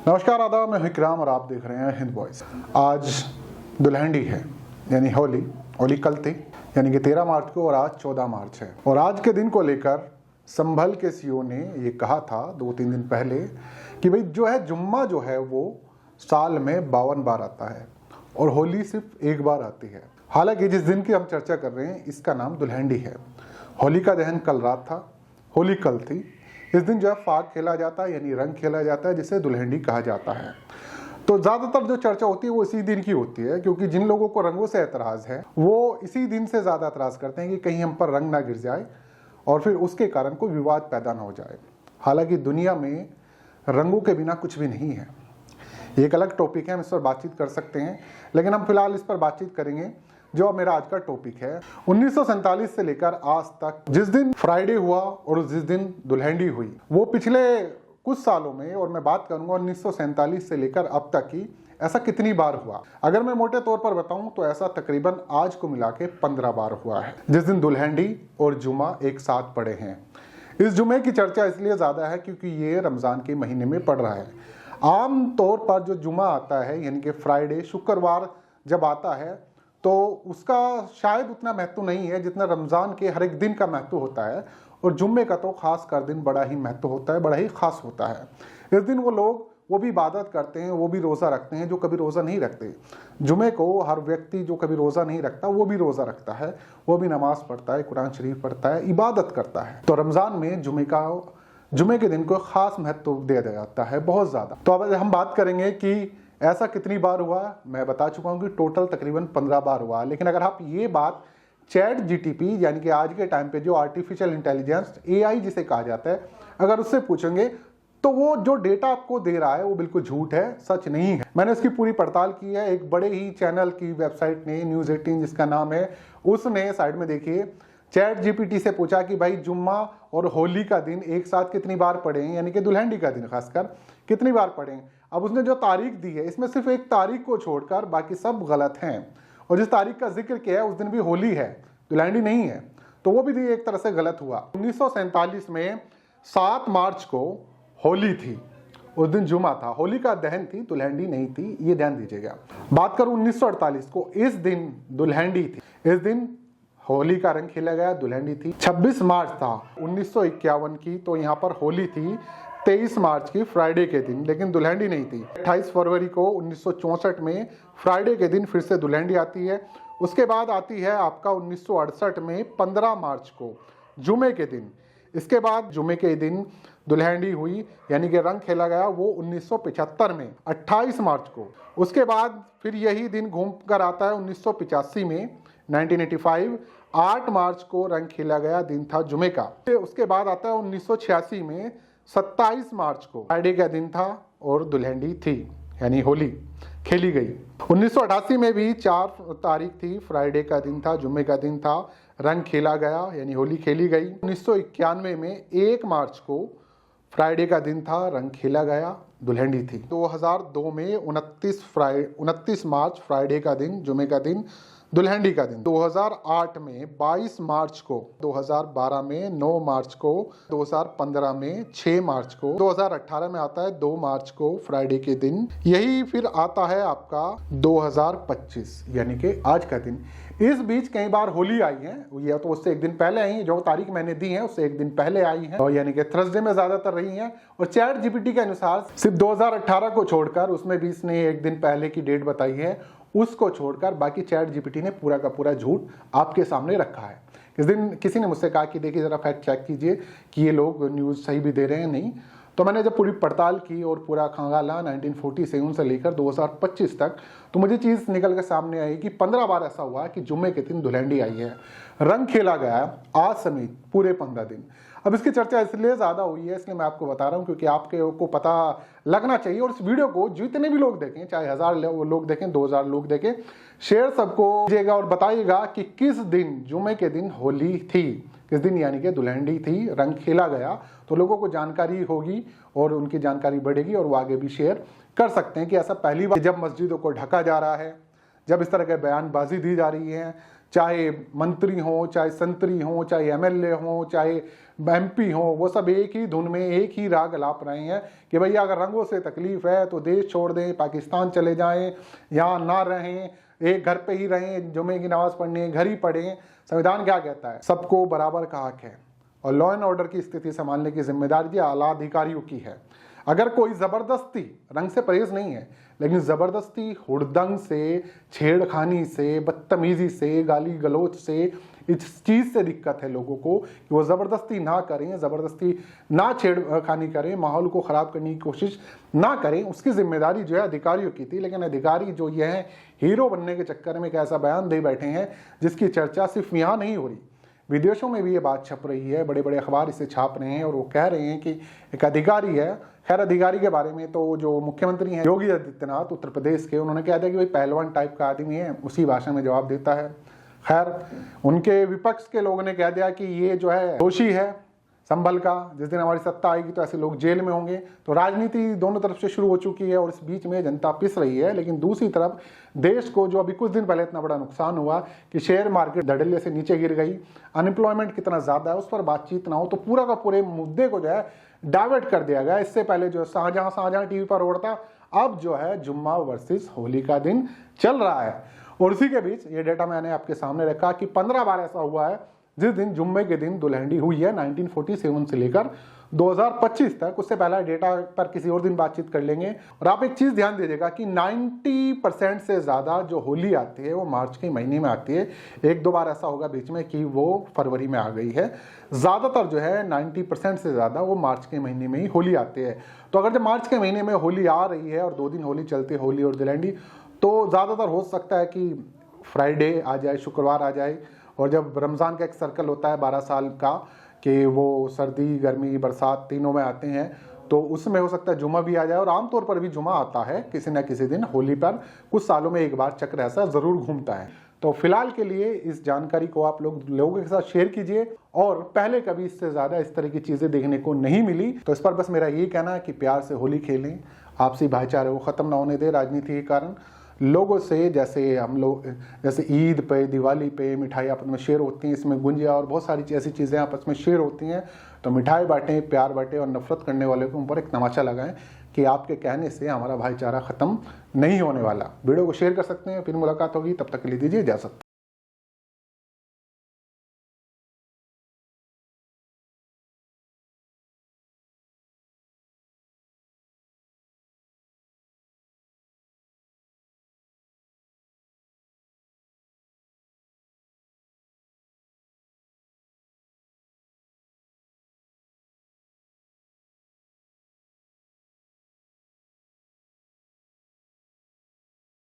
नमस्कार, आदाब, मैं विक्राम और आप देख रहे हैं हिंद वॉइस। आज दुल्हनडी है यानी होली कल थी यानी कि 13 मार्च को और आज 14 मार्च है। और आज के दिन को लेकर संभल के सीईओ ने ये कहा था 2-3 दिन पहले कि भाई जो है जुम्मा जो है वो साल में 52 बार आता है और होली सिर्फ एक बार आती है। हालांकि जिस दिन की हम चर्चा कर रहे हैं इसका नाम दुल्हनडी है। होली का दहन कल रात था, होली कल थी। इस दिन जो है फाग खेला जाता है यानी रंग खेला जाता है, जिसे दुल्हनडी कहा जाता है। तो ज़्यादातर जो चर्चा होती है वो इसी दिन की होती है, क्योंकि जिन लोगों को रंगों से एतराज़ है वो इसी दिन से ज़्यादा एतराज़ करते हैं कि कहीं हम पर रंग ना गिर जाए और फिर उसके कारण कोई विवाद पैदा ना हो जाए। हालांकि दुनिया में रंगों के बिना कुछ भी नहीं है। ये एक अलग टॉपिक है, हम इस पर बातचीत कर सकते हैं, लेकिन हम फिलहाल इस पर बातचीत करेंगे जो मेरा आज का टॉपिक है। 1947 से लेकर आज तक जिस दिन फ्राइडे हुआ और जिस दिन दुल्हनडी हुई वो पिछले कुछ सालों में, और मैं बात करूंगा 1947 से लेकर अब तक की, ऐसा कितनी बार हुआ। अगर मैं मोटे तौर पर बताऊं तो ऐसा तकरीबन आज को मिला के 15 बार हुआ है, जिस दिन दुल्हनडी और जुमा एक साथ पड़े हैं। इस जुमे की चर्चा इसलिए ज्यादा है क्योंकि ये रमजान के महीने में पड़ रहा है। आम तौर पर जो जुमा आता है यानी कि फ्राइडे, शुक्रवार जब आता है तो उसका शायद उतना महत्व नहीं है जितना रमज़ान के हर एक दिन का महत्व होता है। और जुम्मे का तो खास कर दिन बड़ा ही महत्व होता है, बड़ा ही खास होता है। इस दिन वो भी इबादत करते हैं, वो भी रोज़ा रखते हैं जो कभी रोज़ा नहीं रखते। जुमे को हर व्यक्ति जो कभी रोज़ा नहीं रखता वो भी रोज़ा रखता है, वो भी नमाज पढ़ता है, कुरान शरीफ पढ़ता है, इबादत करता है। तो रमज़ान में जुमे के दिन को खास महत्व दिया जाता है, बहुत ज़्यादा। तो अब हम बात करेंगे कि ऐसा कितनी बार हुआ। मैं बता चुका हूं कि टोटल तकरीबन 15 बार हुआ। लेकिन अगर आप ये बात चैट जीटीपी यानी कि आज के टाइम पे जो आर्टिफिशियल इंटेलिजेंस एआई जिसे कहा जाता है, अगर उससे पूछेंगे तो वो जो डेटा आपको दे रहा है वो बिल्कुल झूठ है, सच नहीं है। मैंने इसकी पूरी पड़ताल की है। एक बड़े ही चैनल की वेबसाइट ने, न्यूज़ 18 जिसका नाम है, उसने साइड में देखिए चैट जीपीटी से पूछा कि भाई जुम्मा और होली का दिन एक साथ कितनी बार पढ़े, यानी कि दुल्हनडी का दिन खासकर कितनी बार पढ़े। अब उसने जो तारीख दी है इसमें सिर्फ एक तारीख को छोड़कर बाकी सब गलत हैं। और जिस तारीख का जिक्र किया है उस दिन भी होली है, दुल्हनडी नहीं है, तो वो भी एक तरह से गलत हुआ। 1947 में 7 मार्च को होली थी, उस दिन जुमा था, होली का दहन थी, दुल्हनडी नहीं थी, ये ध्यान दीजिएगा। बात करूं 1948 को, इस दिन दुल्हनडी थी, इस दिन होली का रंग खेला गया, दुल्हनडी थी। 26 मार्च था 1951 की, तो यहाँ पर होली थी। 23 मार्च की फ्राइडे के दिन, लेकिन दुल्हनडी नहीं थी। 28 फरवरी को 1964 में फ्राइडे के दिन फिर से दुल्हनडी आती है। उसके बाद आती है आपका 1968 में 15 मार्च को जुमे के दिन। इसके बाद जुमे के दिन दुल्हनडी हुई यानी कि रंग खेला गया, वो 1975 में 28 मार्च को। उसके बाद फिर यही दिन घूम कर आता है 1985 में 1985 8 मार्च को रंग खेला गया, दिन था जुमे का। उसके बाद आता है 1986 में 27 मार्च को फ्राइडे का दिन था और दुल्हनडी थी यानी होली खेली गई। 1988 में भी 4 तारीख थी, फ्राइडे का दिन था, जुम्मे का दिन था, रंग खेला गया यानी होली खेली गई। 1991 में 1 मार्च को फ्राइडे का दिन था, रंग खेला गया, दुल्हनडी थी। 2002 में 29 मार्च फ्राइडे का दिन, जुमे का दिन, दुल्हनडी का दिन। 2008 में 22 मार्च को, 2012 में 9 मार्च को, 2015 में 6 मार्च को, 2018 में आता है 2 मार्च को फ्राइडे के दिन। यही फिर आता है आपका 2025 यानी कि आज का दिन। इस बीच कई बार होली आई है, या तो उससे एक दिन पहले आई है, जो तारीख मैंने दी है उससे एक दिन पहले आई है, और यानी कि थर्सडे में ज्यादातर रही है। और चैट जीपीटी के अनुसार सिर्फ 2018 को छोड़कर, उसमें भी इसने एक दिन पहले की डेट बताई है, उसको छोड़कर बाकी चैट जीपीटी ने पूरा का पूरा झूठ आपके सामने रखा है। इस दिन किसी ने मुझसे कहा कि देखिए जरा फैक्ट चेक कीजिए कि ये लोग न्यूज़ सही भी दे रहे हैं नहीं। तो मैंने जब पूरी पड़ताल की और पूरा खंगाला 1947 से लेकर 2025 तक, तो मुझे चीज़ निकल के सामने आई कि 15 बार ऐसा हुआ कि जुम्मे के दिन दुल्हनडी आई है, रंग खेला गया आज समेत पूरे 15 दिन। अब इसकी चर्चा इसलिए ज़्यादा हुई है, इसलिए मैं आपको बता रहा हूँ क्योंकि आपके को पता लगना चाहिए। और इस वीडियो को जितने भी लोग देखें, चाहे 1000 लोग देखें, 2000 लोग देखें, शेयर सबको कीजिएगा और बताइएगा कि किस दिन, जुमे के दिन होली थी, किस दिन यानी कि दुल्हनडी थी, रंग खेला गया। तो लोगों को जानकारी होगी और उनकी जानकारी बढ़ेगी और वो आगे भी शेयर कर सकते हैं कि ऐसा पहली बार जब मस्जिदों को ढका जा रहा है, जब इस तरह के बयानबाजी दी जा रही है, चाहे मंत्री हो, चाहे संतरी हो, चाहे एमएलए हो, चाहे एमपी हो, वो सब एक ही धुन में एक ही राग लाप रहे हैं कि भैया अगर रंगों से तकलीफ है तो देश छोड़ दें, पाकिस्तान चले जाएं, यहाँ ना रहें, एक घर पे ही रहें, जुमे की नमाज पढ़नी है घर ही पढ़ें। संविधान क्या कहता है? सबको बराबर का हक है और लॉ एंड ऑर्डर की स्थिति संभालने की जिम्मेदारी आला अधिकारियों की है। अगर कोई जबरदस्ती, रंग से परहेज नहीं है, लेकिन जबरदस्ती हुड़दंग से, छेड़खानी से, बदतमीजी से, गाली गलोच से, इस चीज से दिक्कत है लोगों को कि वो जबरदस्ती ना करें, जबरदस्ती ना छेड़खानी करें, माहौल को खराब करने की कोशिश ना करें, उसकी जिम्मेदारी जो है अधिकारियों की थी। लेकिन अधिकारी जो ये है हीरो बनने के चक्कर में एक ऐसा बयान दे बैठे हैं जिसकी चर्चा सिर्फ यहाँ नहीं हो रही, विदेशों में भी ये बात छप रही है, बड़े बड़े अखबार इसे छाप रहे हैं और वो कह रहे हैं कि एक अधिकारी है। खैर अधिकारी के बारे में तो जो मुख्यमंत्री हैं योगी आदित्यनाथ उत्तर प्रदेश के, उन्होंने कह दिया कि भाई पहलवान टाइप का आदमी है, उसी भाषा में जवाब देता है। खैर उनके विपक्ष के लोगों ने कह दिया कि ये जो है दोषी है संभल का, जिस दिन हमारी सत्ता आएगी तो ऐसे लोग जेल में होंगे। तो राजनीति दोनों तरफ से शुरू हो चुकी है और इस बीच में जनता पिस रही है। लेकिन दूसरी तरफ देश को जो अभी कुछ दिन पहले इतना बड़ा नुकसान हुआ कि शेयर मार्केट धड़ल्ले से नीचे गिर गई, अनएम्प्लॉयमेंट कितना ज्यादा है, उस पर बातचीत ना हो, तो पूरा का पूरे मुद्दे को जो है डाइवर्ट कर दिया गया। इससे पहले जो शाहजहां टीवी पर उड़ता, अब जो है जुम्मा वर्सेस होली का दिन चल रहा है। और उसी के बीच ये डेटा मैंने आपके सामने रखा कि 15 बार ऐसा हुआ है जिस दिन जुम्मे के दिन दुल्हनडी हुई है 1947 से लेकर 2025 तक। उससे पहला डेटा पर किसी और दिन बातचीत कर लेंगे। और आप एक चीज ध्यान दीजिएगा कि 90% से ज्यादा जो होली आती है वो मार्च के महीने में आती है। एक दो बार ऐसा होगा बीच में कि वो फरवरी में आ गई है। ज्यादातर जो है 90% से ज्यादा वो मार्च के महीने में ही होली आती है। तो अगर जब मार्च के महीने में होली आ रही है और 2 दिन होली चलती है, होली और दुल्हनडी, तो ज्यादातर हो सकता है कि फ्राइडे आ जाए, शुक्रवार आ जाए। और जब रमज़ान का एक सर्कल होता है 12 साल का कि वो सर्दी, गर्मी, बरसात तीनों में आते हैं, तो उसमें हो सकता है जुमा भी आ जाए। और आमतौर पर भी जुमा आता है किसी न किसी दिन होली पर, कुछ सालों में एक बार चक्र ऐसा जरूर घूमता है। तो फिलहाल के लिए इस जानकारी को आप लोगों के साथ शेयर कीजिए। और पहले कभी इससे ज़्यादा इस तरह की चीज़ें देखने को नहीं मिली, तो इस पर बस मेरा यही कहना है कि प्यार से होली खेलें, आपसी भाईचारे को ख़त्म ना होने दें राजनीति के कारण। लोगों से जैसे हम लोग जैसे ईद पे, दिवाली पे मिठाई आपस में शेयर होती हैं, इसमें गुंजिया और बहुत सारी ऐसी चीज़ें आपस में शेयर होती हैं, तो मिठाई बांटें, प्यार बांटें और नफरत करने वाले के ऊपर एक तमाचा लगाएं कि आपके कहने से हमारा भाईचारा ख़त्म नहीं होने वाला। वीडियो को शेयर कर सकते हैं। फिर मुलाकात होगी, तब तक के लिए दीजिए इजाज़त।